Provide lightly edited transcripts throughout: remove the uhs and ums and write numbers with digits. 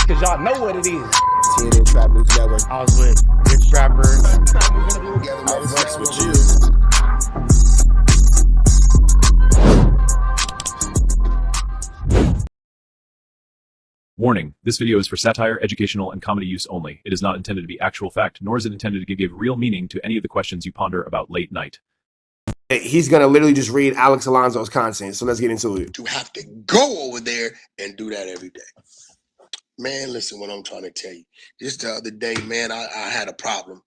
Cause y'all know what it is. TNN Trap News Network. I was with Rich Trapper. I flex with you. Warning, this video is for satire, educational, and comedy use only. It is not intended to be actual fact, nor is it intended to give real meaning to any of the questions you ponder about late night. He's going to literally just read Alex Alonso's content, so let's get into it. To have to go over there and do that every day. Man, listen what I'm trying to tell you. Just the other day, man, I had a problem.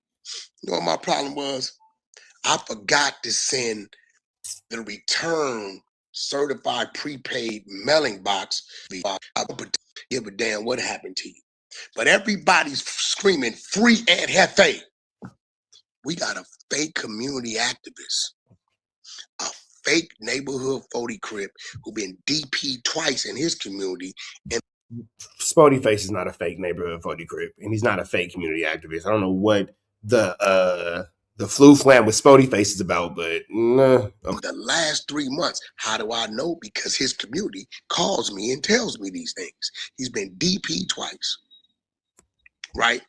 You know what my problem was? I forgot to send the return certified prepaid mailing box. I don't give a damn what happened to you. But everybody's screaming free Aunt Hefe. We got a fake community activist, a fake neighborhood 40 crip who been DP twice in his community. And Spody Face is not a fake neighborhood 40 crip, and he's not a fake community activist. I don't know what the flu flam with Spody Face is about, but nah. For the last 3 months, how do I know? Because his community calls me and tells me these things. He's been DP twice, right?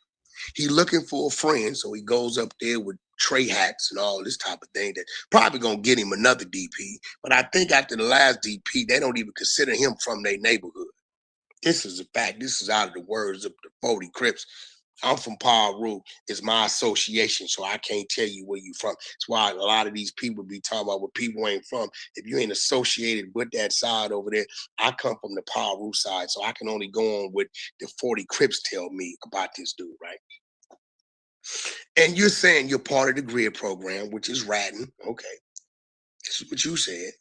He looking for a friend, so he goes up there with tray hats and all this type of thing that probably gonna get him another DP. But I think after the last DP, they don't even consider him from their neighborhood. This is a fact. This is out of the words of the 40 Crips. I'm from Paru. It's my association, so I can't tell you where you from. That's why a lot of these people be talking about where people ain't from. If you ain't associated with that side over there, I come from the Paru side, so I can only go on what the 40 Crips tell me about this dude, right? And you're saying you're part of the grid program, which is ratting. Okay, this is what you said.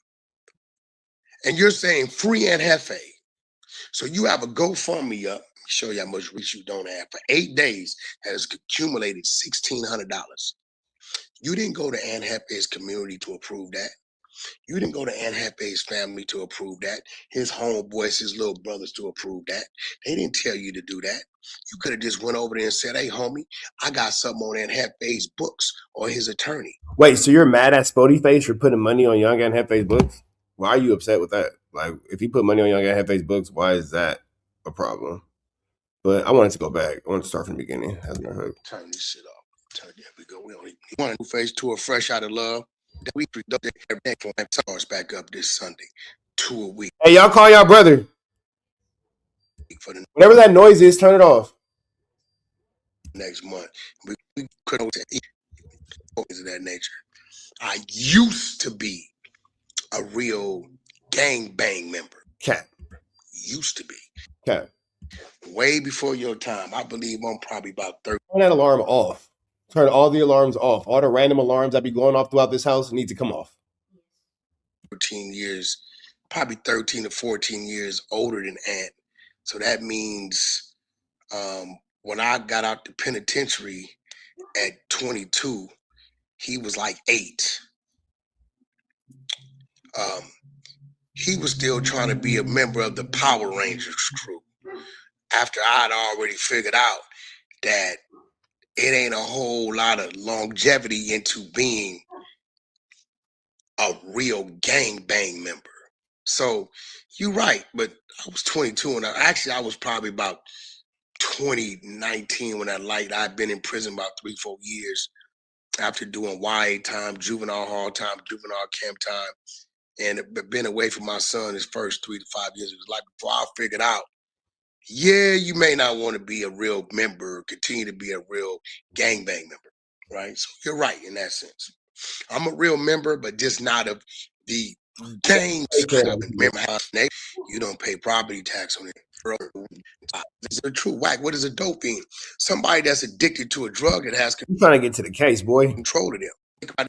And you're saying free Aunt Hefe. So you have a GoFundMe up. Show you how much reach you don't have. For 8 days, has accumulated $1,600. You didn't go to Aunt Hefe's community to approve that. You didn't go to Aunt Hefe's family to approve that. His homeboys, his little brothers to approve that. They didn't tell you to do that. You could have just went over there and said, hey, homie, I got something on Aunt Hefe's books or his attorney. Wait, so you're mad at Spody Face for putting money on Young Aunt Hefe's books? Why are you upset with that? Like, if he put money on Young Aunt Hefe's books, why is that a problem? But I wanted to go back. I wanted to start from the beginning. Turn this shit off. There we go. We only want a new face tour fresh out of love. We starts back up this Sunday. 2 a week. Hey, y'all call y'all brother. Whatever that noise is, turn it off. Next month. We couldn't of that nature. I used to be a real gangbang member. Cat. Used to be. Cat. Way before your time. I believe I'm probably about 30. Turn that alarm off. Turn all the alarms off. All the random alarms that be going off throughout this house need to come off. 13 years, probably 13 to 14 years older than Ant. So that means when I got out the penitentiary at 22, he was like 8. He was still trying to be a member of the Power Rangers crew. After I'd already figured out that it ain't a whole lot of longevity into being a real gangbang member. So you're right, but I was 22 and I was probably about 2019 when I'd been in prison about 3-4 years after doing YA time, juvenile hall time, juvenile camp time, and been away from my son his first 3 to 5 years of his life before I figured out, yeah, you may not want to be a real member, continue to be a real gangbang member, right? So you're right in that sense. I'm a real member, but just not of the gang. You don't pay property tax on it. This is true. Wack, what is a dope fiend? Somebody that's addicted to a drug that has I'm trying to get to the case, boy. Control of them.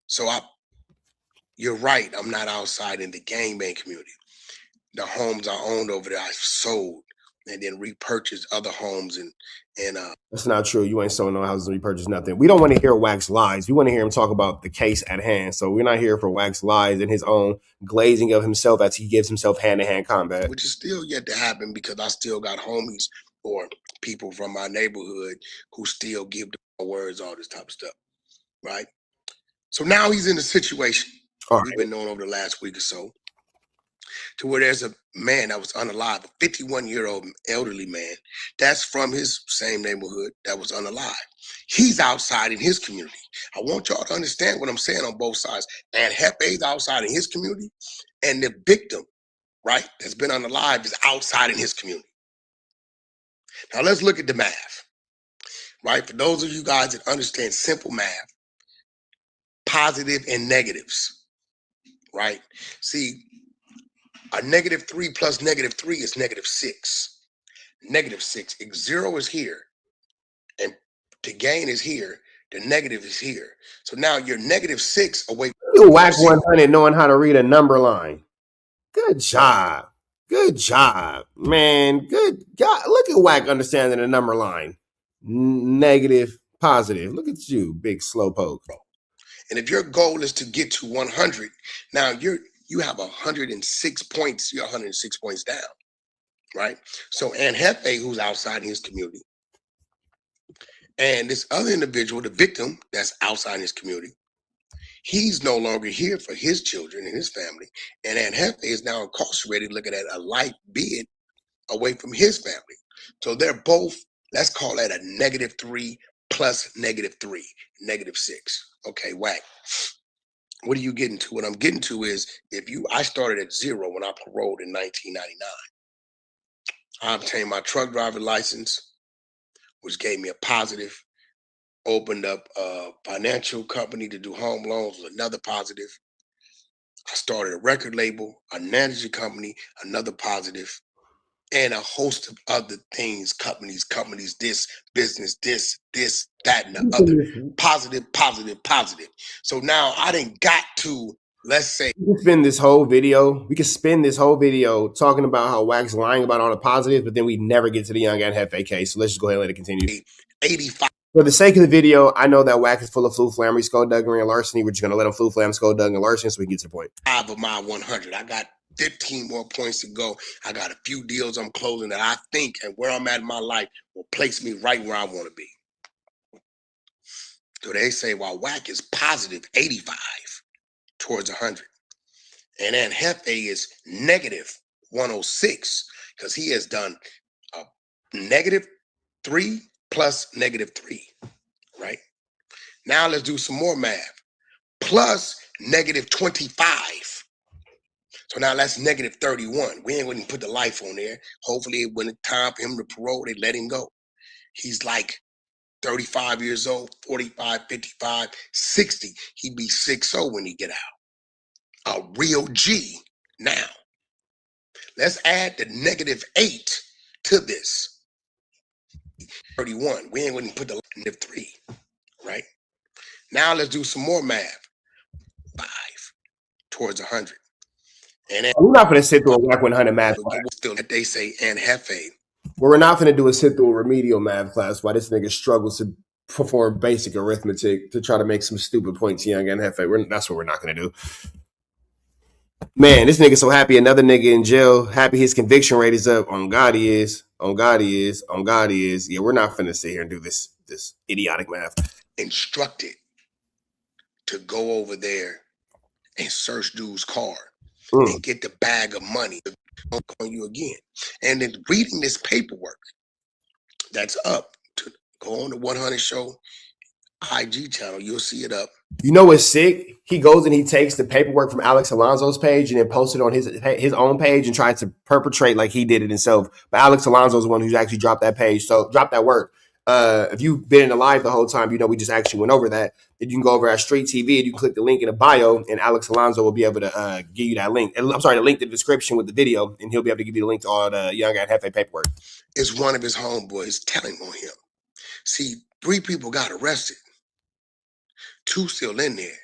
So you're right. I'm not outside in the gangbang community. The homes I owned over there, I sold and then repurchased other homes and that's not true. You ain't sold no houses and repurchased nothing. We don't want to hear Wack's lies. We want to hear him talk about the case at hand. So we're not here for Wack's lies and his own glazing of himself as he gives himself hand-to-hand combat. Which is still yet to happen because I still got homies or people from my neighborhood who still give the words, all this type of stuff, right? So now he's in a situation we've been knowing over the last week or so. to where there's a man that was unalive, a 51-year-old elderly man that's from his same neighborhood that was unalive. He's outside in his community. I want y'all to understand what I'm saying on both sides. And Hefe's outside in his community, and the victim, right, that's been unalive is outside in his community. Now let's look at the math, right? For those of you guys that understand simple math, positive and negatives, right? See, a -3 plus -3 is -6. -6. If 0 is here and the gain is here, the negative is here. So now you're -6 away You from whack 0. 100 knowing how to read a number line. Good job. Good job, man. Good God. Look at Wack understanding the number line. Negative, positive. Look at you, big slowpoke. And if your goal is to get to 100, now you have 106 points. You're 106 points down, right? So and Hefe, who's outside his community, and this other individual, the victim that's outside his community, he's no longer here for his children and his family. And Aunt Hefe is now incarcerated looking at a life bid away from his family. So they're both, let's call that a -3 plus -3, -6. Okay, Wack. What are you getting to? What I'm getting to is I started at 0 when I paroled in 1999. I obtained my truck driver license, which gave me a positive. Opened up a financial company to do home loans, was another positive. I started a record label, a management company, another positive, and a host of other things, companies, this, business, this, that, and the other. Positive, positive, positive. So now I didn't got to, let's say, We can spend this whole video talking about how Wack's lying about all the positives, but then we never get to the Young and Hefe case. So let's just go ahead and let it continue. 85. For the sake of the video, I know that Wack is full of flu-flammery, skullduggery, and larceny. We're just going to let him flu-flam, skullduggery, and larceny so we can get to the point. 5 of my 100. I got 15 more points to go. I got a few deals I'm closing that I think and where I'm at in my life will place me right where I want to be. So they say, while Wack is positive 85 towards 100, and then Hefe is negative 106 because he has done a -3 plus -3, right? Now let's do some more math. Plus -25. So now that's -31. We ain't going to put the life on there. Hopefully when it's time for him to parole, they let him go. He's like 35 years old, 45, 55, 60. He'd be 60 when he get out. A real G. Now, let's add the -8 to this. 31. We ain't going to put the -3, right? Now let's do some more math. 5 towards 100. And then We're not going to sit through a Wack 100 math class. Still, they say and Hefe. We're not going to do a sit through a remedial math class while this nigga struggles to perform basic arithmetic to try to make some stupid points. Young and Hefe. That's what we're not going to do. Man, this nigga so happy another nigga in jail. Happy his conviction rate is up. On God he is. On God he is. On God he is. Yeah, we're not finna sit here and do this idiotic math. Instructed to go over there and search dude's car and get the bag of money on you again. And then reading this paperwork that's up, to go on the 100 Show IG channel, you'll see it up. You know what's sick? He goes and he takes the paperwork from Alex Alonso's page and then posts it on his own page and tries to perpetrate like he did it himself. But Alex Alonso's the one who's actually dropped that page. So drop that work. If you've been in the live the whole time, you know we just actually went over that. You can go over at Street TV and you can click the link in the bio, and Alex Alonso will be able to give you that link. I'm sorry, the link in the description with the video, and he'll be able to give you the link to all the Young and Hefe paperwork. It's one of his homeboys telling on him. See, 3 people got arrested. 2 still in there.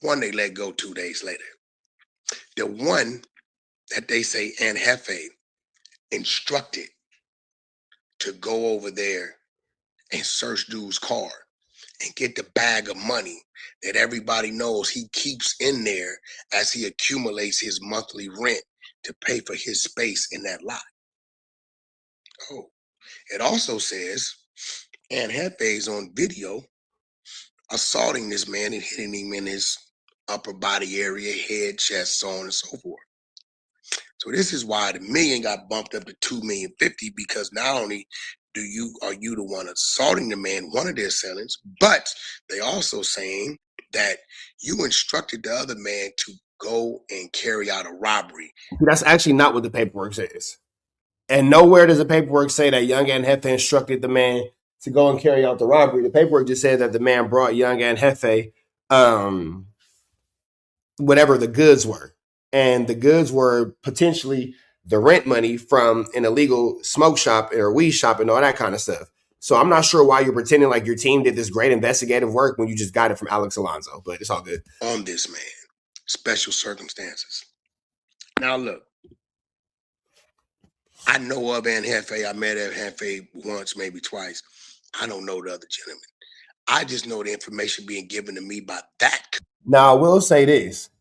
1 they let go 2 days later. The one that they say Aunt Hefe instructed to go over there and search dude's car and get the bag of money that everybody knows he keeps in there as he accumulates his monthly rent to pay for his space in that lot. Oh, it also says Aunt Hefe's on video assaulting this man and hitting him in his upper body area, head, chest, so on and so forth. So this is why the million got bumped up to 2,050,000, because not only are you the one assaulting the man, one of their sellings, but they also saying that you instructed the other man to go and carry out a robbery. That's actually not what the paperwork says. And nowhere does the paperwork say that Young and Hefe instructed the man to go and carry out the robbery. The paperwork just said that the man brought Young and Hefe whatever the goods were. And the goods were potentially the rent money from an illegal smoke shop or weed shop and all that kind of stuff. So I'm not sure why you're pretending like your team did this great investigative work when you just got it from Alex Alonso, but it's all good. On this man, special circumstances. Now look, I know of Aunt Hefe. I met Aunt Hefe once, maybe twice. I don't know the other gentleman. I just know the information being given to me by that. Now, I will say this.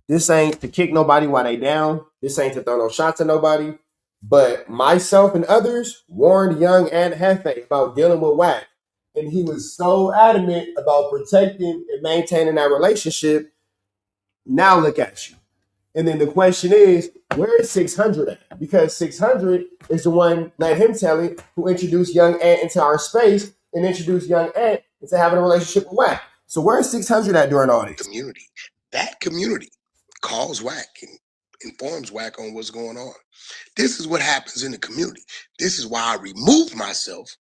This ain't to kick nobody while they down. This ain't to throw no shots at nobody. But myself and others warned Young and Hefe about dealing with Wack. And he was so adamant about protecting and maintaining that relationship. Now look at you. And then the question is, where is 600 at? Because 600 is the one, let him tell it, who introduced Young Ant into our space and introduced Young Ant into having a relationship with Wack. So where is 600 at during all this? Community. That community calls Wack and informs Wack on what's going on. This is what happens in the community. This is why I removed myself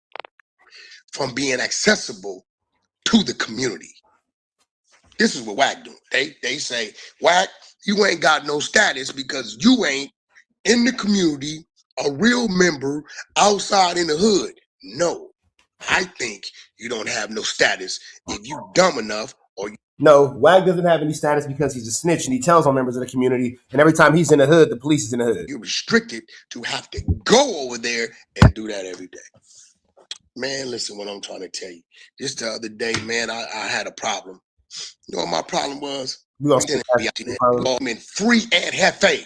from being accessible to the community. This is what Wack doing. They say, Wack, you ain't got no status because you ain't in the community, a real member outside in the hood. No, I think you don't have no status if you dumb enough or No, Wack doesn't have any status because he's a snitch and he tells on members of the community. And every time he's in the hood, the police is in the hood. you're restricted to have to go over there and do that every day. Man, listen what I'm trying to tell you. Just the other day, man, I had a problem. You know what my problem was? In free Aunt Hefe,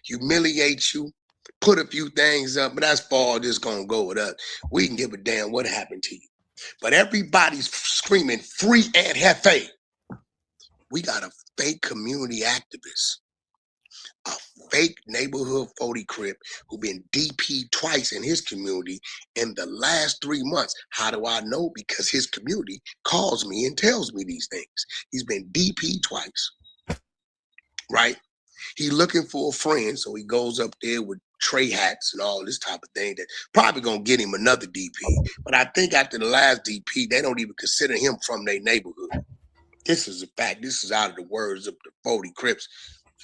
humiliate you, put a few things up, but that's far just gonna go with us. We can give a damn what happened to you. But everybody's screaming free Aunt Hefe. We got a fake community activist, a fake neighborhood 40 crip who been DP twice in his community in the last 3 months. How do I know? Because his community calls me and tells me these things. He's been DP twice, right? He looking for a friend, so he goes up there with tray hats and all this type of thing that probably gonna get him another DP. But I think after the last DP, they don't even consider him from their neighborhood. This is a fact. This is out of the words of the 40 Crips.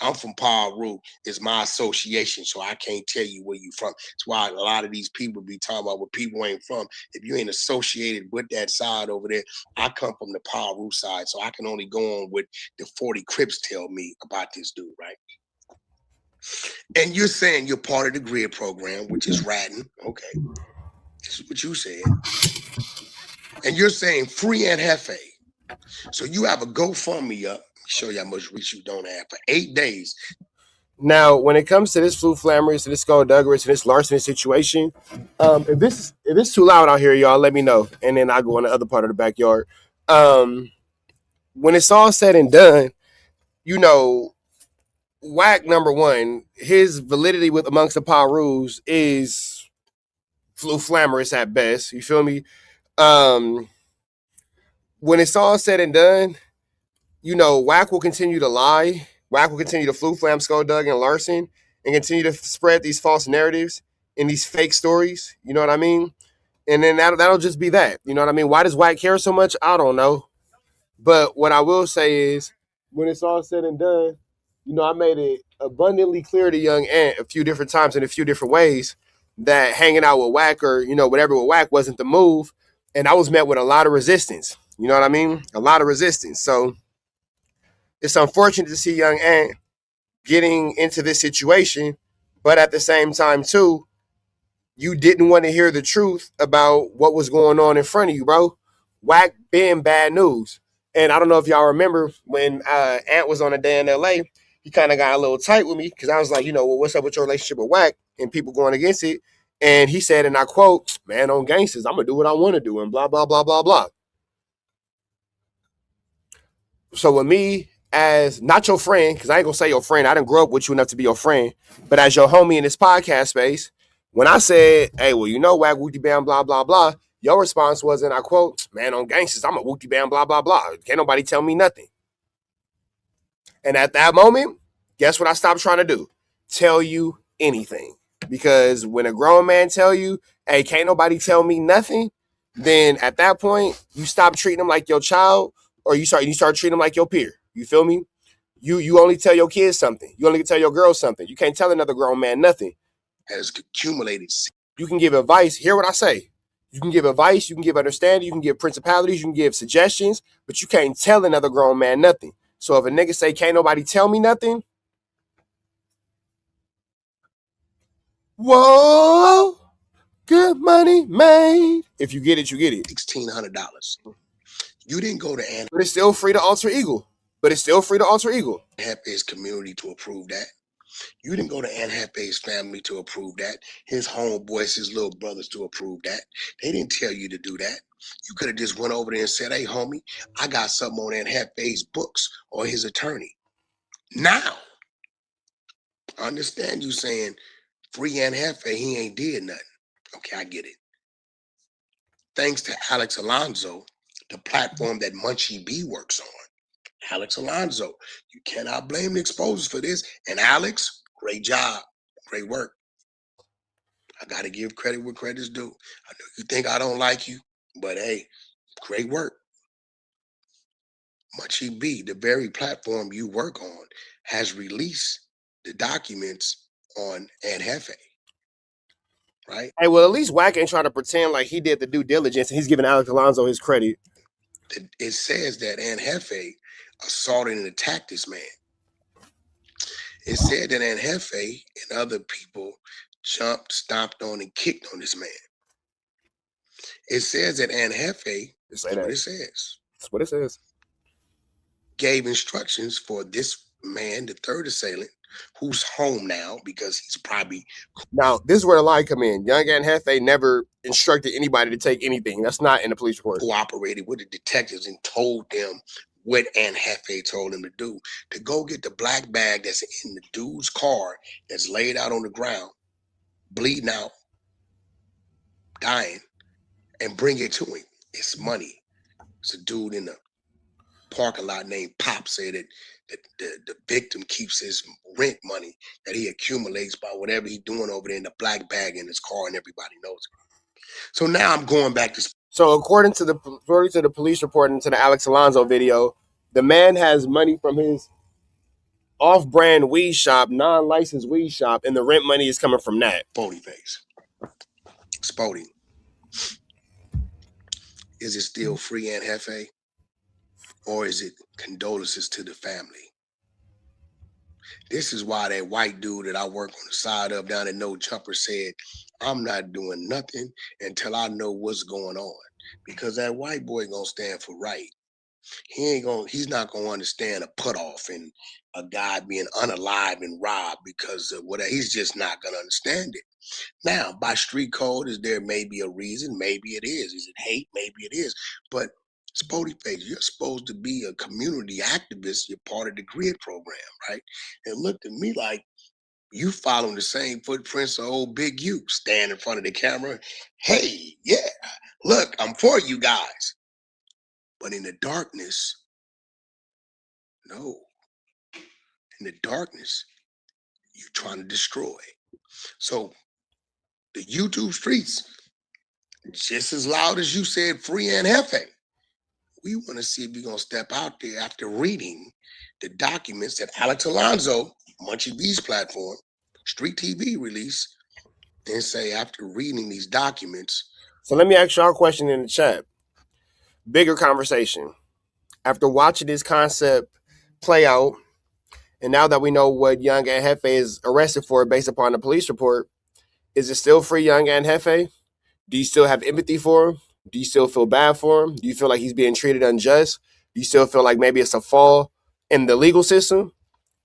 I'm from Paru. It's my association, so I can't tell you where you from. That's why a lot of these people be talking about where people ain't from. If you ain't associated with that side over there, I come from the Paru side, so I can only go on what the 40 Crips tell me about this dude, right? And you're saying you're part of the grid program, which is ratting. Okay. This is what you said. And you're saying free Aunt Hefe. So you have a GoFundMe up. Show you how much reach you don't have for 8 days. Now, when it comes to this Flu Flammers, to this Skullduggerous, and this larceny situation, if it's too loud out here, y'all, let me know. And then I'll go in the other part of the backyard. When it's all said and done, you know, Wack number one, his validity with amongst the Parus is Flu Flammers at best. You feel me? When it's all said and done, you know, Wack will continue to lie. Wack will continue to flu flam Skulldug and Larson and continue to spread these false narratives and these fake stories. You know what I mean? And then that'll just be that. You know what I mean? Why does Wack care so much? I don't know. But what I will say is, when it's all said and done, you know, I made it abundantly clear to Young Ant a few different times in a few different ways that hanging out with Wack or, you know, whatever with Wack wasn't the move. And I was met with a lot of resistance. You know what I mean? A lot of resistance. So it's unfortunate to see Young Ant getting into this situation, but at the same time, too, you didn't want to hear the truth about what was going on in front of you, bro. Wack been bad news. And I don't know if y'all remember when Ant was on a day in LA, he kind of got a little tight with me because I was like, you know, well, what's up with your relationship with Wack and people going against it? And he said, and I quote, man, on gangsters, I'm going to do what I want to do and blah, blah, blah, blah, blah. So with me as not your friend, because I ain't gonna say your friend. I didn't grow up with you enough to be your friend, but as your homie in this podcast space, when I said, hey, well, you know, Wack, wooty bam, blah, blah, blah, your response was, and I quote, man, on gangsters, I'm a wooty bam, blah, blah, blah. Can't nobody tell me nothing. And at that moment, guess what I stopped trying to do? Tell you anything. Because when a grown man tell you, hey, can't nobody tell me nothing, then at that point, you stop treating them like your child, or you start treating them like your peer. You feel me? You only tell your kids something. You only can tell your girls something. You can't tell another grown man nothing. Has accumulated. You can give advice. Hear what I say. You can give advice. You can give understanding. You can give principalities. You can give suggestions, but you can't tell another grown man nothing. So if a nigga say, can't nobody tell me nothing, whoa, good money made. If you get it, you get it. $1,600. You didn't go to Ann But it's still free to alter ego. Hefe's community to approve that. You didn't go to Ann Hefe's family to approve that. His homeboys, his little brothers to approve that. They didn't tell you to do that. You could have just went over there and said, hey, homie, I got something on Ann Hefe's books or his attorney. Now, I understand you saying free Ann Hefe, he ain't did nothing. Okay, I get it. Thanks to Alex Alonso, the platform that Munchie B works on. Alex Alonso, you cannot blame the exposers for this. And Alex, great job, great work. I got to give credit where credit's due. I know you think I don't like you, but hey, great work. Munchie B, the very platform you work on, has released the documents on Ann Hefe. Right? Hey, well, at least Wack ain't trying to pretend like he did the due diligence and he's giving Alex Alonso his credit. It says that Ann Hefe assaulted and attacked this man. It said that Ann Hefe and other people jumped, stomped on, and kicked on this man. It says that Ann Hefe, that's what it says. That's what it says. Gave instructions for this man, the third assailant, who's home now because he's probably. Now, this is where the lie come in. Young Ann Hefe never instructed anybody to take anything. That's not in the police report. Cooperated with the detectives and told them what Ann Hefe told him to do, to go get the black bag that's in the dude's car that's laid out on the ground, bleeding out, dying, and bring it to him. It's money. It's a dude in the parking lot named Pop said that the victim keeps his rent money that he accumulates by whatever he's doing over there in the black bag in his car, and everybody knows it. So now I'm going back to. So according to the police report and to the Alex Alonso video, the man has money from his off-brand weed shop, non-licensed weed shop, and the rent money is coming from that. Spody face. Spody. Is it still free Ann Hefe? Or is it condolences to the family? This is why that white dude that I work on the side of down at No Jumper said, I'm not doing nothing until I know what's going on. Because that white boy gonna stand for right. He's not gonna understand a put off and a guy being unalived and robbed because of whatever. He's just not gonna understand it. Now, by street code, is there maybe a reason? Maybe it is. Is it hate? Maybe it is. But Spody Face, you're supposed to be a community activist. You're part of the GRID program, right? It looked to me like you following the same footprints of old Big U, stand in front of the camera. Hey, yeah, look, I'm for you guys. But in the darkness, no. In the darkness, you're trying to destroy. So the YouTube streets, just as loud as you said, free Ann Hefe. We want to see if you're going to step out there after reading the documents that Alex Alonso, Munchie B's platform, Street TV release, and say after reading these documents. So let me ask y'all a question in the chat. Bigger conversation. After watching this concept play out, and now that we know what Young Ann Hefe is arrested for based upon the police report, is it still free Young Ann Hefe? Do you still have empathy for him? Do you still feel bad for him? Do you feel like he's being treated unjust? Do you still feel like maybe it's a fall in the legal system?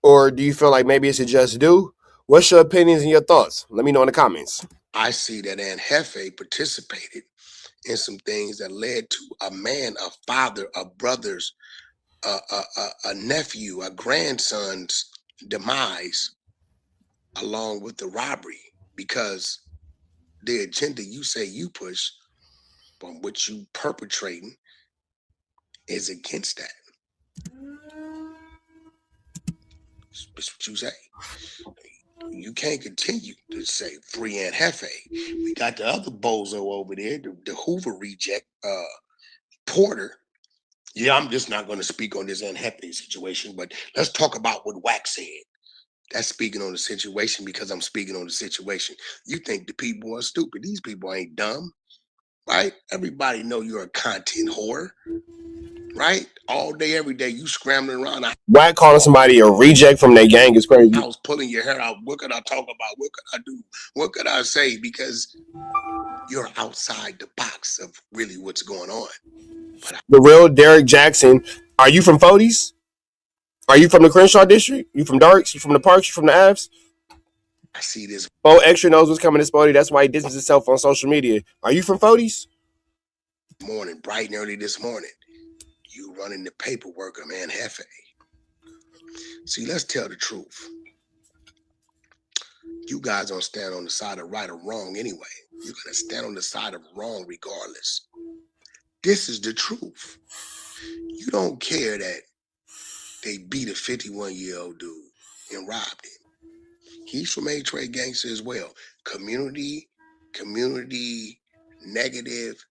Or do you feel like maybe it's a just due? What's your opinions and your thoughts? Let me know in the comments. I see that Ann Hefe participated in some things that led to a man, a father, a brothers, a nephew, a grandson's demise along with the robbery, because the agenda you say you push from what you perpetrating is against that. That's what you say. You can't continue to say free and Hefe. We got the other bozo over there, the Hoover reject, Porter. Yeah, I'm just not going to speak on this Hefe situation, but let's talk about what Wack said. That's speaking on the situation because I'm speaking on the situation. You think the people are stupid. These people ain't dumb, right? Everybody know you're a content whore, right? All day, every day, you scrambling around. Wack calling somebody a reject from their gang is crazy. I was pulling your hair out. What could I talk about? What could I do? What could I say? Because you're outside the box of really what's going on. But The real Derek Jackson. Are you from 40s? Are you from the Crenshaw district? You from Darks? You from the Parks? You from the Avs? I see this Bo Extra knows what's coming to Spody. That's why he distances himself on social media. Are you from 40s? morning, bright and early this morning. You running the paperwork of Hefe. See, let's tell the truth. You guys don't stand on the side of right or wrong anyway. You're going to stand on the side of wrong regardless. This is the truth. You don't care that they beat a 51-year-old dude and robbed him. He's from A-Trade Gangster as well. Community, negative.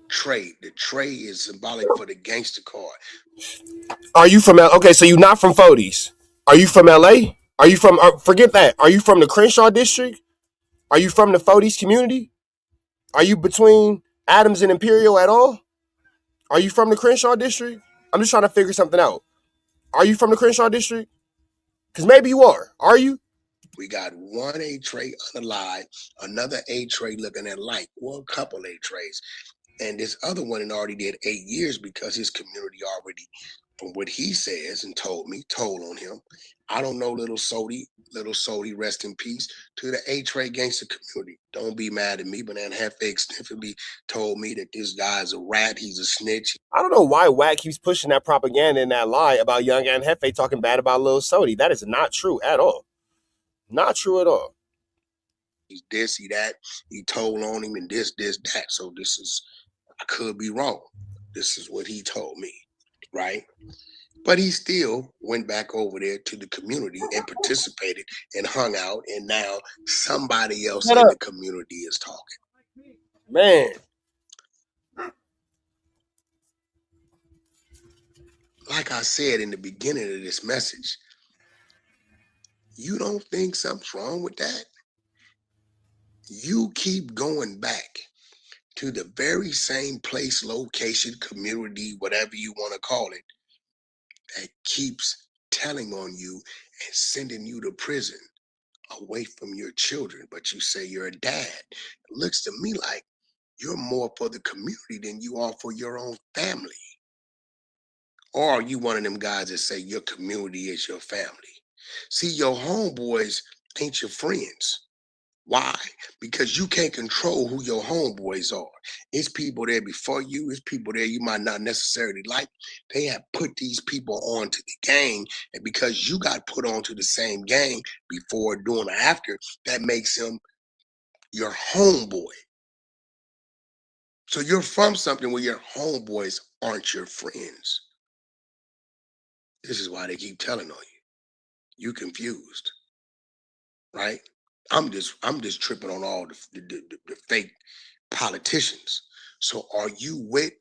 Trade. The trade is symbolic for the gangster card. Are you from okay, so you're not from 40s. Are you from LA? Are you from forget that. Are you from the Crenshaw district? Are you from the 40s community? Are you between Adams and Imperial at all? Are you from the Crenshaw district? I'm just trying to figure something out. Are you from the Crenshaw district? Because maybe you are. Are you? We got one A-Trade unalive, another A-Trade looking at light, well, a couple A-Trades. And this other one had already did 8 years because his community already, from what he says and told on him. I don't know little Sody, rest in peace, to the A-Trade gangster community. Don't be mad at me, but Hefe extensively told me that this guy's a rat, he's a snitch. I don't know why Wack keeps pushing that propaganda and that lie about Young and Hefe talking bad about Lil Sody. That is not true at all. Not true at all. He's this, he that, he told on him and this, that. So this is, I could be wrong. This is what he told me, right? But he still went back over there to the community and participated and hung out. And now somebody else in the community is talking. Man. Like I said in the beginning of this message, you don't think something's wrong with that? You keep going back to the very same place, location, community, whatever you want to call it, that keeps telling on you and sending you to prison away from your children, but you say you're a dad. It looks to me like you're more for the community than you are for your own family. Or are you one of them guys that say your community is your family? See, your homeboys ain't your friends. Why? Because you can't control who your homeboys are. It's people there before you. It's people there you might not necessarily like. They have put these people onto the gang, and because you got put onto the same gang before, during, or after, that makes him your homeboy. So you're from something where your homeboys aren't your friends. This is why they keep telling on you. You confused, right? I'm just tripping on all the fake politicians. So are you with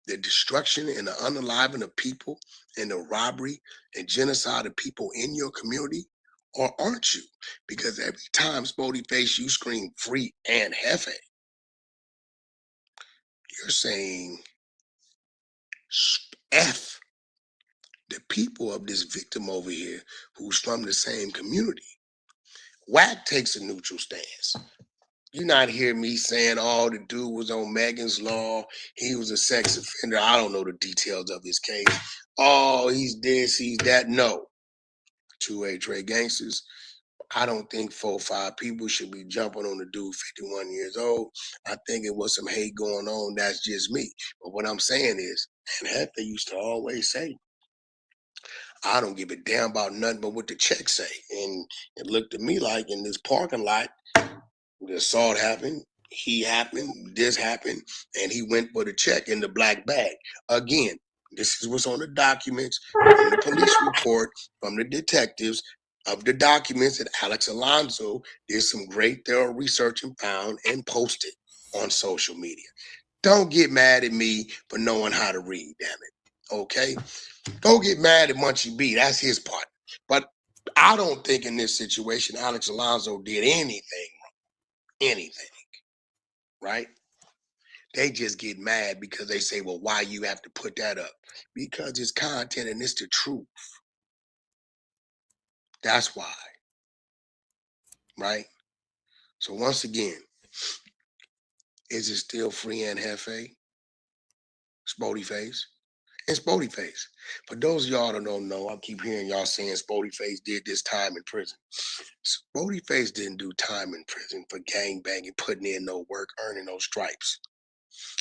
the destruction and the unaliving of people and the robbery and genocide of people in your community? Or aren't you? Because every time Spody Face you scream free and Hefe, you're saying F the people of this victim over here who's from the same community. Wack takes a neutral stance. You not hear me saying, oh, the dude was on Megan's Law. He was a sex offender. I don't know the details of his case. Oh, he's this, he's that. No. 2 A-Trade gangsters. I don't think 4 or 5 people should be jumping on the dude 51 years old. I think it was some hate going on. That's just me. But what I'm saying is, and heck, they used to always say, I don't give a damn about nothing but what the check say. And it looked to me like in this parking lot, the assault happened, this happened, and he went for the check in the black bag. Again, this is what's on the documents from the police report, from the detectives, of the documents that Alex Alonso did some great thorough research and found and posted on social media. Don't get mad at me for knowing how to read, damn it. Okay? Don't get mad at Munchie B. That's his part. But I don't think in this situation Alex Alonso did anything wrong. Anything. Right? They just get mad because they say, well, why you have to put that up? Because it's content and it's the truth. That's why. Right? So once again, is it still free and Hefe? Spody Face? And Spody Face. For those of y'all that don't know, I keep hearing y'all saying Spody Face did this time in prison. Spody Face didn't do time in prison for gang banging, putting in no work, earning no stripes.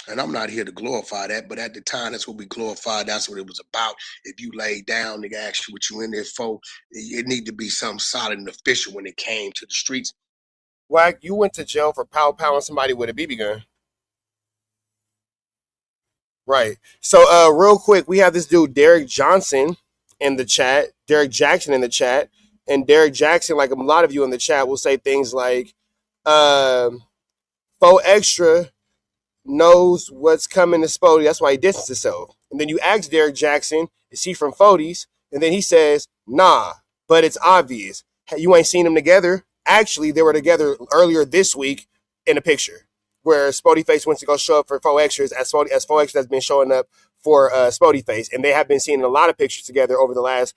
And I'm not here to glorify that, but at the time, that's what we glorified. That's what it was about. If you laid down, nigga, ask you what you in there for, it need to be something solid and official when it came to the streets. Wack, you went to jail for powering somebody with a BB gun. Right. So real quick, we have this dude, Derek Johnson, in the chat, Derek Jackson in the chat. And Derek Jackson, like a lot of you in the chat, will say things like, Faux Extra knows what's coming to Spody. That's why he distanced himself. And then you ask Derek Jackson, is he from Fody's? And then he says, nah, but it's obvious. You ain't seen them together. Actually, they were together earlier this week in a picture where Spody Face went to go show up for Faux Extras as Faux Extras has been showing up for Spody Face. And they have been seeing a lot of pictures together over the last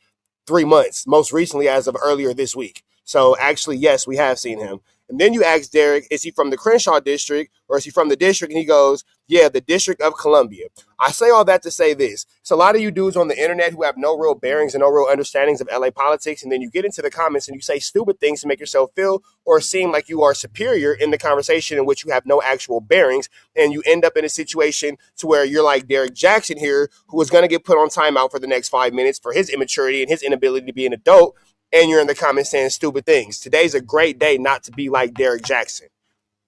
3 months, most recently as of earlier this week. So actually, yes, we have seen him. And then you ask Derek, is he from the Crenshaw district or is he from the district? And he goes, yeah, the District of Columbia. I say all that to say this. So a lot of you dudes on the internet who have no real bearings and no real understandings of LA politics, and then you get into the comments and you say stupid things to make yourself feel or seem like you are superior in the conversation in which you have no actual bearings, and you end up in a situation to where you're like Derek Jackson here, who is going to get put on timeout for the next 5 minutes for his immaturity and his inability to be an adult, and you're in the comments saying stupid things. Today's a great day not to be like Derek Jackson.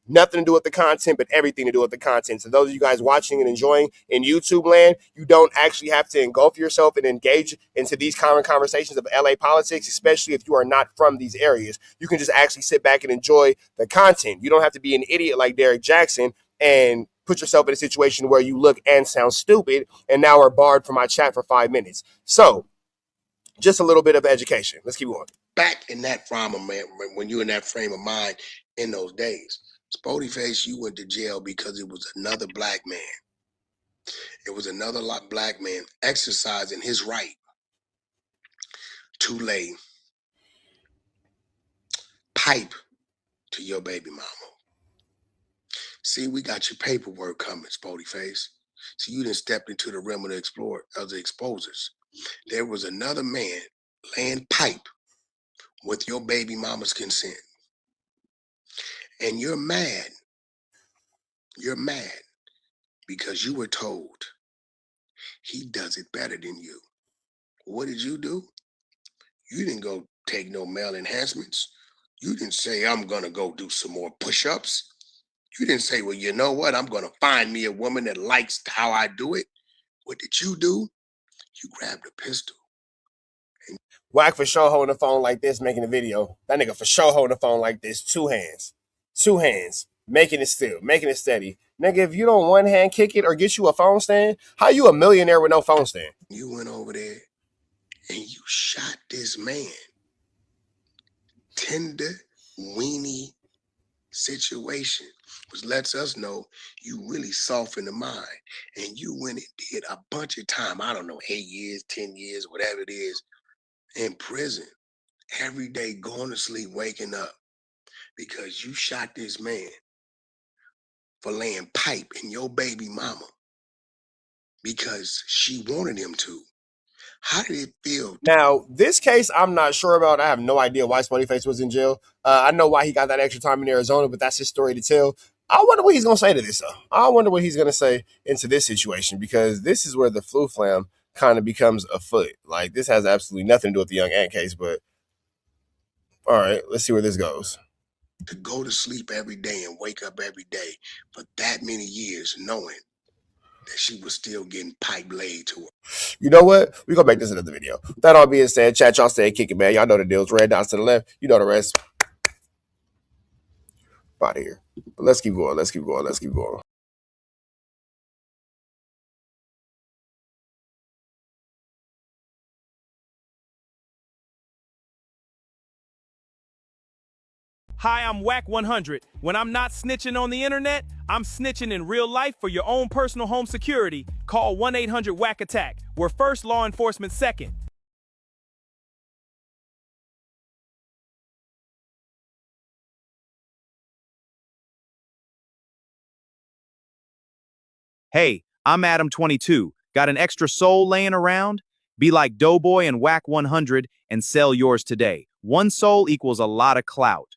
Nothing to do with the content, but everything to do with the content. So those of you guys watching and enjoying in YouTube land, you don't actually have to engulf yourself and engage into these common conversations of LA politics, especially if you are not from these areas. You can just actually sit back and enjoy the content. You don't have to be an idiot like Derek Jackson and put yourself in a situation where you look and sound stupid and now are barred from my chat for 5 minutes. So just a little bit of education. Let's keep going. Back in that frame of mind, when you're in that frame of mind in those days, Spody Face, you went to jail because it was another black man. It was another black man exercising his right to lay pipe to your baby mama. See, we got your paperwork coming, Spody Face. See, you didn't step into the realm of the exposers. There was another man laying pipe with your baby mama's consent. And you're mad. You're mad because you were told he does it better than you. What did you do? You didn't go take no male enhancements. You didn't say, I'm going to go do some more push-ups. You didn't say, well, you know what? I'm going to find me a woman that likes how I do it. What did you do? You grabbed a pistol. Wack for sure holding the phone like this, making a video. That nigga for sure holding the phone like this, 2 hands. 2 hands. Making it still, making it steady. Nigga, if you don't one hand kick it or get you a phone stand, how you a millionaire with no phone stand? You went over there and you shot this man. Tender, weenie situation, which lets us know you really soft in the mind. And you went and did a bunch of time, I don't know, 8 years, 10 years, whatever it is, in prison. Every day going to sleep, waking up, because you shot this man for laying pipe in your baby mama because she wanted him to. How did it feel? Now, this case, I'm not sure about. I have no idea why Spotify was in jail. I know why he got that extra time in Arizona, but that's his story to tell. I wonder what he's going to say to this, though. I wonder what he's going to say into this situation, because this is where the flu flam kind of becomes afoot. Like, this has absolutely nothing to do with the young ant case, but all right, let's see where this goes. To go to sleep every day and wake up every day for that many years knowing that she was still getting pipe laid to her. You know what? We're going to make this another video. With that all being said, chat, y'all stay kicking, man. Y'all know the deals. Red dots to the left. You know the rest. Out of here. But let's keep going. Let's keep going. Let's keep going. Hi, I'm WACK100. When I'm not snitching on the internet, I'm snitching in real life for your own personal home security. Call 1-800-WACK-ATTACK. We're first, law enforcement second. Hey, I'm Adam22. Got an extra soul laying around? Be like Doughboy and WACK100 and sell yours today. One soul equals a lot of clout.